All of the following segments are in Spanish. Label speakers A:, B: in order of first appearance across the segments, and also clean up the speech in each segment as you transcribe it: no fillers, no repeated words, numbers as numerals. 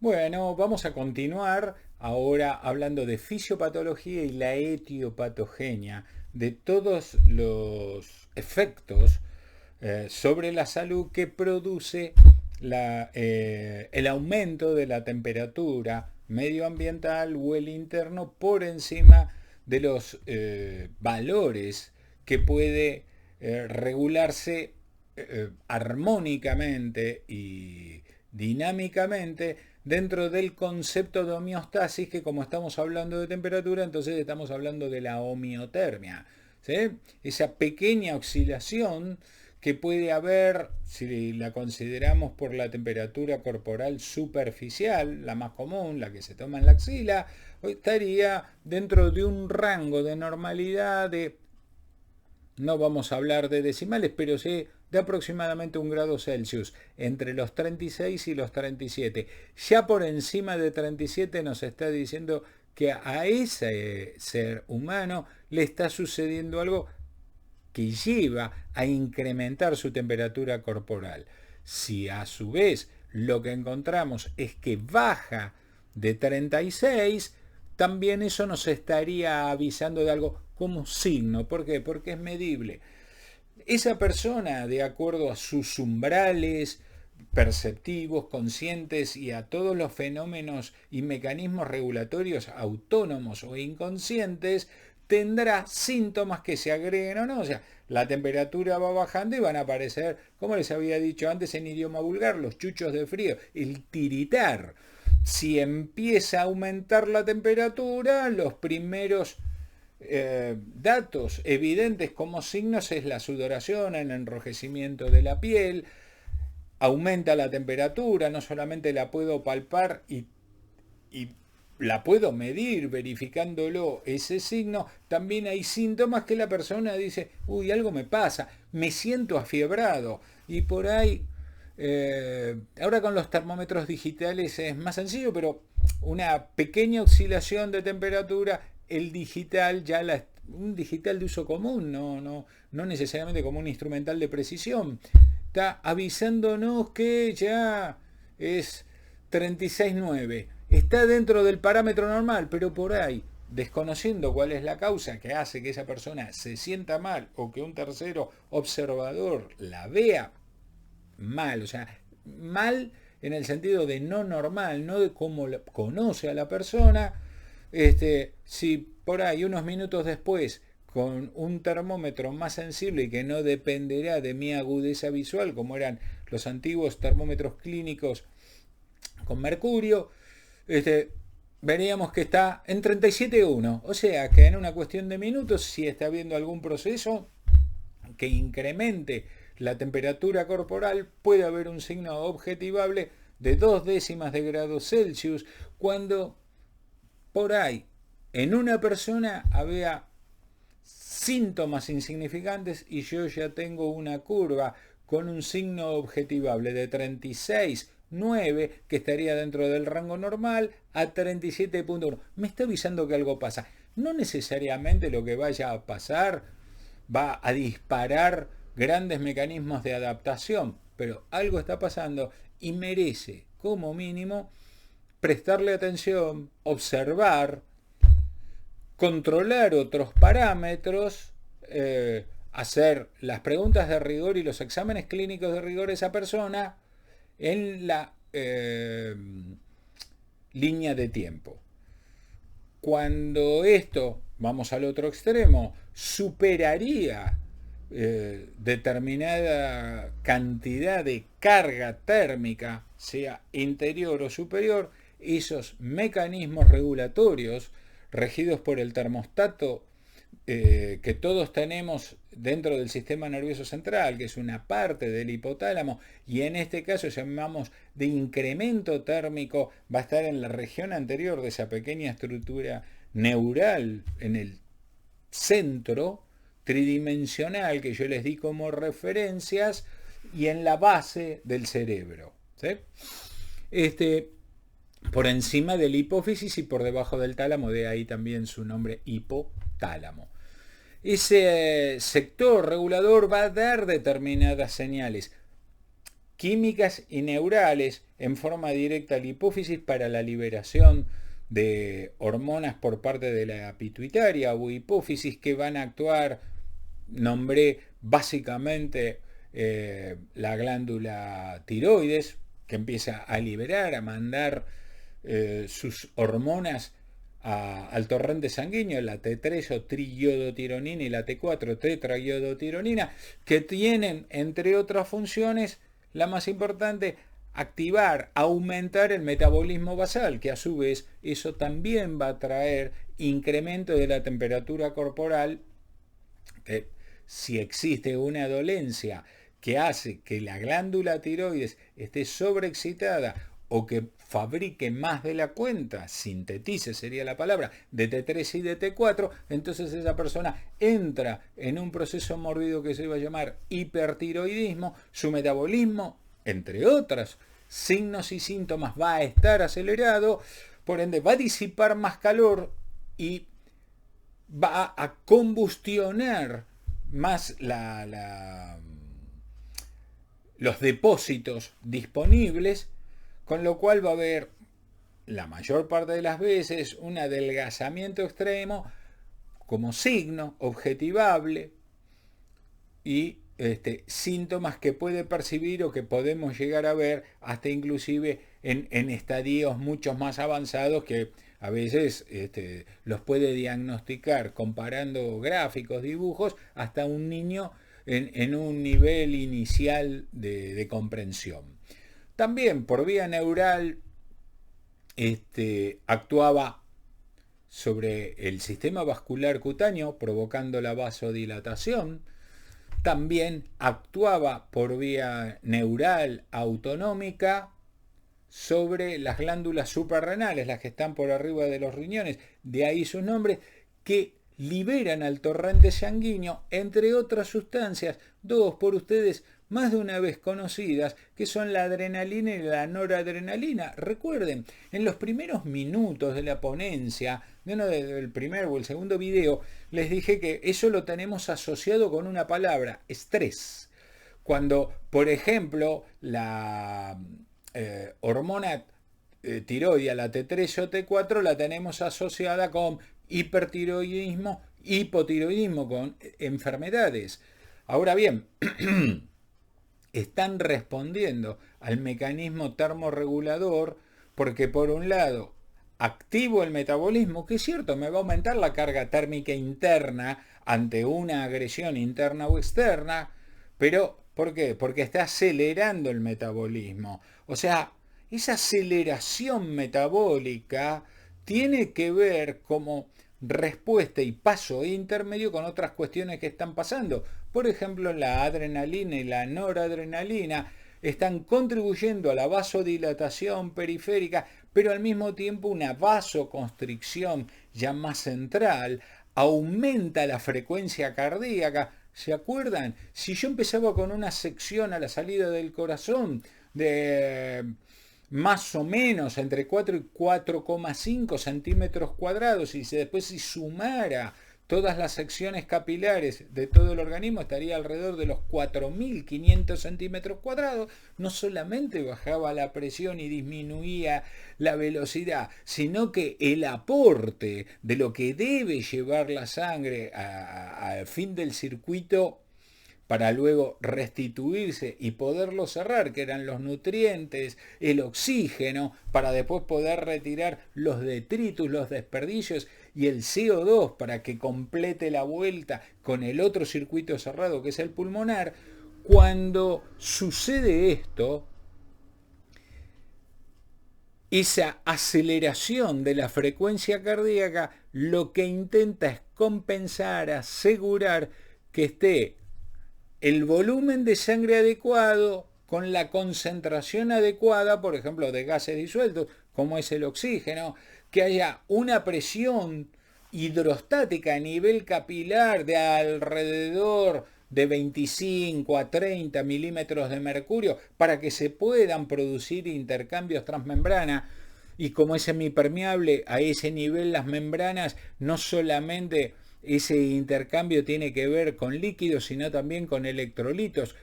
A: Bueno, vamos a continuar ahora hablando de fisiopatología y la etiopatogenia, de todos los efectos sobre la salud que produce el aumento de la temperatura medioambiental o el interno por encima de los valores que puede regularse armónicamente y dinámicamente dentro del concepto de homeostasis, que como estamos hablando de temperatura, entonces estamos hablando de la homeotermia, ¿sí? Esa pequeña oscilación que puede haber, si la consideramos por la temperatura corporal superficial, la más común, la que se toma en la axila, estaría dentro de un rango de normalidad de, no vamos a hablar de decimales, pero sí de aproximadamente 1 °C, entre los 36 y los 37. Ya por encima de 37 nos está diciendo que a ese ser humano le está sucediendo algo que lleva a incrementar su temperatura corporal. Si a su vez lo que encontramos es que baja de 36, también eso nos estaría avisando de algo como signo. ¿Por qué? Porque es medible. Esa persona, de acuerdo a sus umbrales perceptivos, conscientes y a todos los fenómenos y mecanismos regulatorios autónomos o inconscientes, tendrá síntomas que se agreguen o no. O sea, la temperatura va bajando y van a aparecer, como les había dicho antes en idioma vulgar, los chuchos de frío, el tiritar. Si empieza a aumentar la temperatura, los primeros datos evidentes como signos es la sudoración, el enrojecimiento de la piel, aumenta la temperatura, no solamente la puedo palpar y la puedo medir verificándolo ese signo, también hay síntomas que la persona dice, uy, algo me pasa, me siento afiebrado, y por ahí, ahora con los termómetros digitales es más sencillo, pero una pequeña oscilación de temperatura, el digital un digital de uso común, no necesariamente como un instrumental de precisión, está avisándonos que ya es 36,9. Está dentro del parámetro normal, pero por ahí, desconociendo cuál es la causa que hace que esa persona se sienta mal o que un tercero observador la vea mal, o sea, mal en el sentido de no normal, no de cómo conoce a la persona, si por ahí unos minutos después con un termómetro más sensible y que no dependerá de mi agudeza visual como eran los antiguos termómetros clínicos con mercurio, veríamos que está en 37,1, o sea que en una cuestión de minutos, si está habiendo algún proceso que incremente la temperatura corporal, puede haber un signo objetivable de 0,2 °C, cuando por ahí en una persona había síntomas insignificantes y yo ya tengo una curva con un signo objetivable de 36,9, que estaría dentro del rango normal, a 37,1. Me está avisando que algo pasa. No necesariamente lo que vaya a pasar va a disparar grandes mecanismos de adaptación, pero algo está pasando y merece, como mínimo, prestarle atención, observar, controlar otros parámetros, hacer las preguntas de rigor y los exámenes clínicos de rigor a esa persona en la línea de tiempo. Cuando esto, vamos al otro extremo, superaría determinada cantidad de carga térmica, sea interior o superior, esos mecanismos regulatorios regidos por el termostato que todos tenemos dentro del sistema nervioso central, que es una parte del hipotálamo, y en este caso llamamos de incremento térmico, va a estar en la región anterior de esa pequeña estructura neural, en el centro tridimensional que yo les di como referencias, y en la base del cerebro, ¿sí? Por encima del hipófisis y por debajo del tálamo, de ahí también su nombre hipotálamo. Ese sector regulador va a dar determinadas señales. químicas y neurales en forma directa a la hipófisis para la liberación de hormonas por parte de la pituitaria o hipófisis que van a actuar, nombré básicamente la glándula tiroides, que empieza a liberar, a mandar sus hormonas al torrente sanguíneo, la T3 o triiodotironina y la T4 tetraiodotironina, que tienen, entre otras funciones, la más importante, activar, aumentar el metabolismo basal, que a su vez eso también va a traer incremento de la temperatura corporal. Si existe una dolencia que hace que la glándula tiroides esté sobreexcitada o que fabrique más de la cuenta, sintetice sería la palabra, de T3 y de T4, entonces esa persona entra en un proceso mórbido que se va a llamar hipertiroidismo, su metabolismo, entre otros signos y síntomas, va a estar acelerado, por ende va a disipar más calor y va a combustionar más los depósitos disponibles, con lo cual va a haber la mayor parte de las veces un adelgazamiento extremo como signo objetivable y síntomas que puede percibir o que podemos llegar a ver hasta inclusive en estadios mucho más avanzados que a veces los puede diagnosticar comparando gráficos, dibujos, hasta un niño en un nivel inicial de comprensión. También por vía neural actuaba sobre el sistema vascular cutáneo, provocando la vasodilatación. También actuaba por vía neural autonómica sobre las glándulas suprarrenales, las que están por arriba de los riñones, de ahí sus nombres, que liberan al torrente sanguíneo, entre otras sustancias, dos por ustedes más de una vez conocidas, que son la adrenalina y la noradrenalina. Recuerden, en los primeros minutos de la ponencia, del primer o el segundo video, les dije que eso lo tenemos asociado con una palabra, estrés. Cuando, por ejemplo, la hormona tiroidea, la T3 o T4, la tenemos asociada con hipertiroidismo, hipotiroidismo, con enfermedades. Ahora bien, están respondiendo al mecanismo termorregulador porque por un lado activo el metabolismo, que es cierto, me va a aumentar la carga térmica interna ante una agresión interna o externa, pero ¿por qué? Porque está acelerando el metabolismo. O sea, esa aceleración metabólica tiene que ver como respuesta y paso intermedio con otras cuestiones que están pasando. Por ejemplo, la adrenalina y la noradrenalina están contribuyendo a la vasodilatación periférica, pero al mismo tiempo una vasoconstricción ya más central aumenta la frecuencia cardíaca. ¿Se acuerdan? Si yo empezaba con una sección a la salida del corazón de más o menos entre 4 y 4,5 centímetros cuadrados y después si sumara todas las secciones capilares de todo el organismo, estaría alrededor de los 4.500 centímetros cuadrados, no solamente bajaba la presión y disminuía la velocidad, sino que el aporte de lo que debe llevar la sangre al fin del circuito para luego restituirse y poderlo cerrar, que eran los nutrientes, el oxígeno, para después poder retirar los detritus, los desperdicios y el CO2 para que complete la vuelta con el otro circuito cerrado que es el pulmonar. Cuando sucede esto, esa aceleración de la frecuencia cardíaca lo que intenta es compensar, asegurar que esté el volumen de sangre adecuado con la concentración adecuada, por ejemplo, de gases disueltos, como es el oxígeno, que haya una presión hidrostática a nivel capilar de alrededor de 25 a 30 milímetros de mercurio para que se puedan producir intercambios transmembrana. Y como es semipermeable, a ese nivel las membranas no solamente ese intercambio tiene que ver con líquidos, sino también con electrolitos.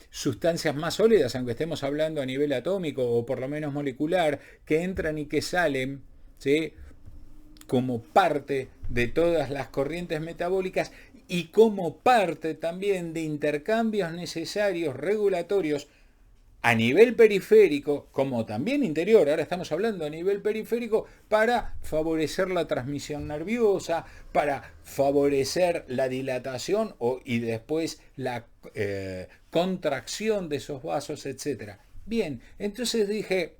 A: sustancias más sólidas, aunque estemos hablando a nivel atómico o por lo menos molecular, que entran y que salen, ¿sí?, como parte de todas las corrientes metabólicas y como parte también de intercambios necesarios regulatorios a nivel periférico, como también interior. Ahora estamos hablando a nivel periférico para favorecer la transmisión nerviosa, para favorecer la dilatación y después la contracción de esos vasos, etc. Bien, entonces dije,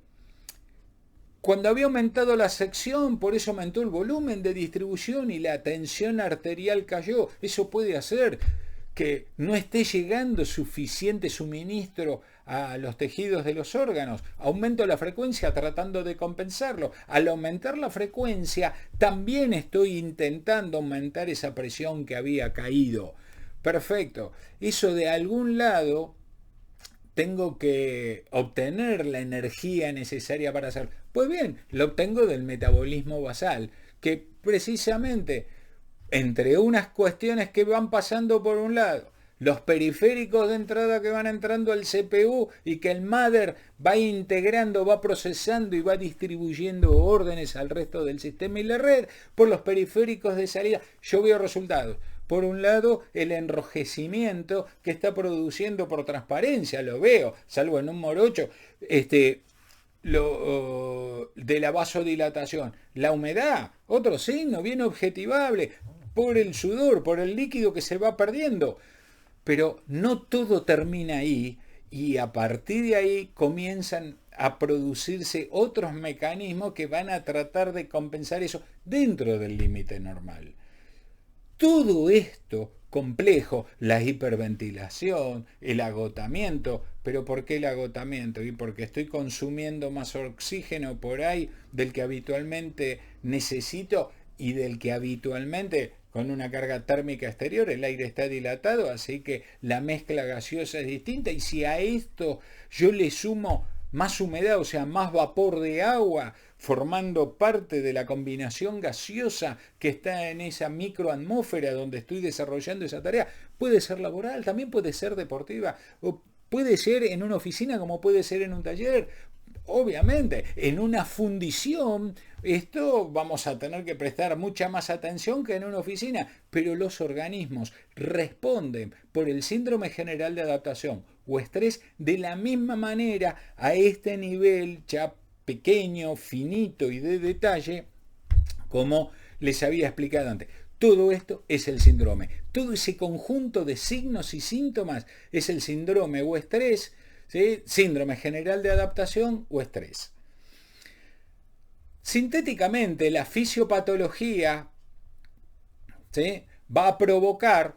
A: cuando había aumentado la sección, por eso aumentó el volumen de distribución y la tensión arterial cayó. Eso puede hacer que no esté llegando suficiente suministro a los tejidos de los órganos. Aumento la frecuencia tratando de compensarlo. Al aumentar la frecuencia, también estoy intentando aumentar esa presión que había caído. Perfecto. Eso de algún lado tengo que obtener la energía necesaria para hacerlo. Pues bien, lo obtengo del metabolismo basal, que precisamente entre unas cuestiones que van pasando por un lado, los periféricos de entrada que van entrando al CPU y que el mother va integrando, va procesando y va distribuyendo órdenes al resto del sistema y la red, por los periféricos de salida, yo veo resultados. Por un lado, el enrojecimiento que está produciendo por transparencia, lo veo, salvo en un morocho, de la vasodilatación. La humedad, otro signo bien objetivable, por el sudor, por el líquido que se va perdiendo. Pero no todo termina ahí y a partir de ahí comienzan a producirse otros mecanismos que van a tratar de compensar eso dentro del límite normal. Todo esto complejo, la hiperventilación, el agotamiento. ¿Pero por qué el agotamiento? Y porque estoy consumiendo más oxígeno por ahí del que habitualmente necesito y del que habitualmente, con una carga térmica exterior, el aire está dilatado, así que la mezcla gaseosa es distinta. Y si a esto yo le sumo más humedad, o sea, más vapor de agua, formando parte de la combinación gaseosa que está en esa microatmósfera donde estoy desarrollando esa tarea, puede ser laboral, también puede ser deportiva, o puede ser en una oficina como puede ser en un taller. Obviamente, en una fundición, esto vamos a tener que prestar mucha más atención que en una oficina, pero los organismos responden por el síndrome general de adaptación o estrés de la misma manera a este nivel ya pequeño, finito y de detalle, como les había explicado antes. Todo esto es el síndrome. Todo ese conjunto de signos y síntomas es el síndrome o estrés, ¿sí? Síndrome general de adaptación o estrés. Sintéticamente, la fisiopatología, ¿sí?, va a provocar,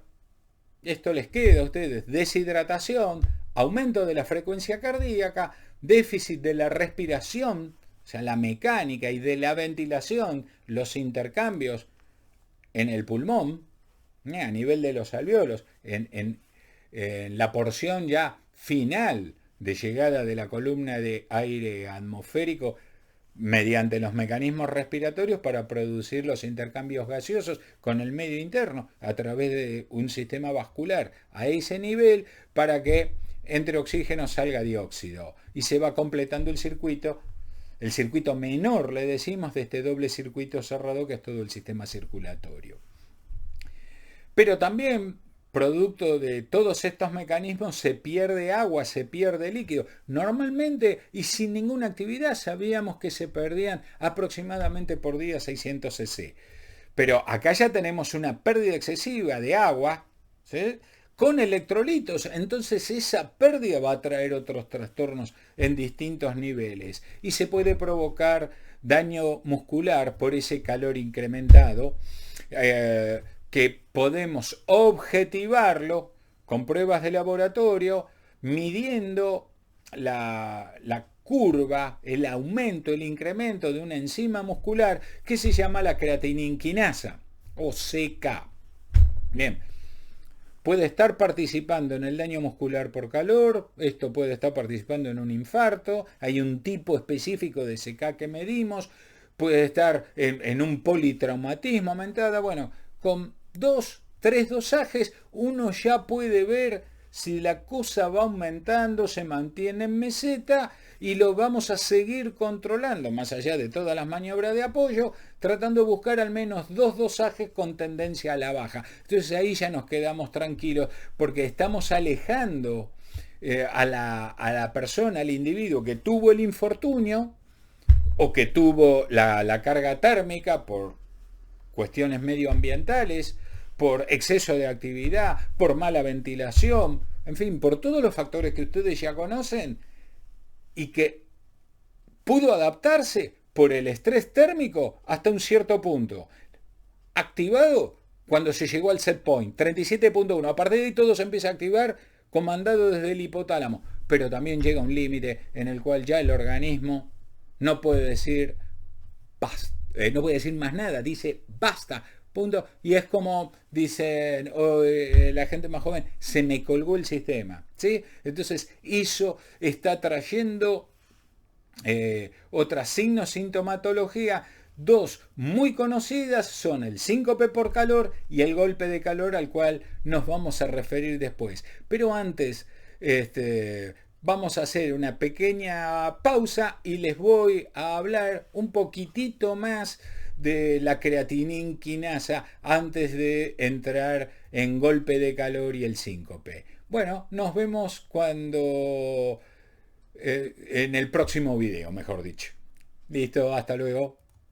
A: esto les queda a ustedes, deshidratación, aumento de la frecuencia cardíaca, déficit de la respiración, o sea, la mecánica y de la ventilación, los intercambios en el pulmón, a nivel de los alvéolos, en la porción ya final de llegada de la columna de aire atmosférico mediante los mecanismos respiratorios para producir los intercambios gaseosos con el medio interno a través de un sistema vascular a ese nivel para que entre oxígeno salga dióxido y se va completando el circuito menor, le decimos, de este doble circuito cerrado que es todo el sistema circulatorio. Pero también, producto de todos estos mecanismos, se pierde agua, se pierde líquido. Normalmente y sin ninguna actividad sabíamos que se perdían aproximadamente por día 600 cc. Pero acá ya tenemos una pérdida excesiva de agua, ¿sí?, con electrolitos. Entonces esa pérdida va a traer otros trastornos en distintos niveles y se puede provocar daño muscular por ese calor incrementado, que podemos objetivarlo con pruebas de laboratorio, midiendo la curva, el aumento, el incremento de una enzima muscular que se llama la creatininquinasa o CK. Bien, puede estar participando en el daño muscular por calor, esto puede estar participando en un infarto, hay un tipo específico de CK que medimos, puede estar en un politraumatismo aumentada. Bueno, con 2, 3 dosajes uno ya puede ver si la cosa va aumentando, se mantiene en meseta y lo vamos a seguir controlando, más allá de todas las maniobras de apoyo, tratando de buscar al menos dos dosajes con tendencia a la baja. Entonces ahí ya nos quedamos tranquilos porque estamos alejando a la persona, al individuo que tuvo el infortunio o que tuvo la carga térmica por cuestiones medioambientales, por exceso de actividad, por mala ventilación, en fin, por todos los factores que ustedes ya conocen y que pudo adaptarse por el estrés térmico hasta un cierto punto. Activado cuando se llegó al set point, 37.1. A partir de ahí todo se empieza a activar comandado desde el hipotálamo. Pero también llega un límite en el cual ya el organismo no puede decir basta, no puede decir más nada, dice basta, punto. Y es como dicen la gente más joven, se me colgó el sistema, ¿sí? Entonces eso está trayendo otras signos, sintomatología. Dos muy conocidas son el síncope por calor y el golpe de calor, al cual nos vamos a referir después. Pero antes, vamos a hacer una pequeña pausa y les voy a hablar un poquitito más de la creatinina quinasa antes de entrar en golpe de calor y el síncope. Bueno, nos vemos cuando en el próximo video, mejor dicho. Listo, hasta luego.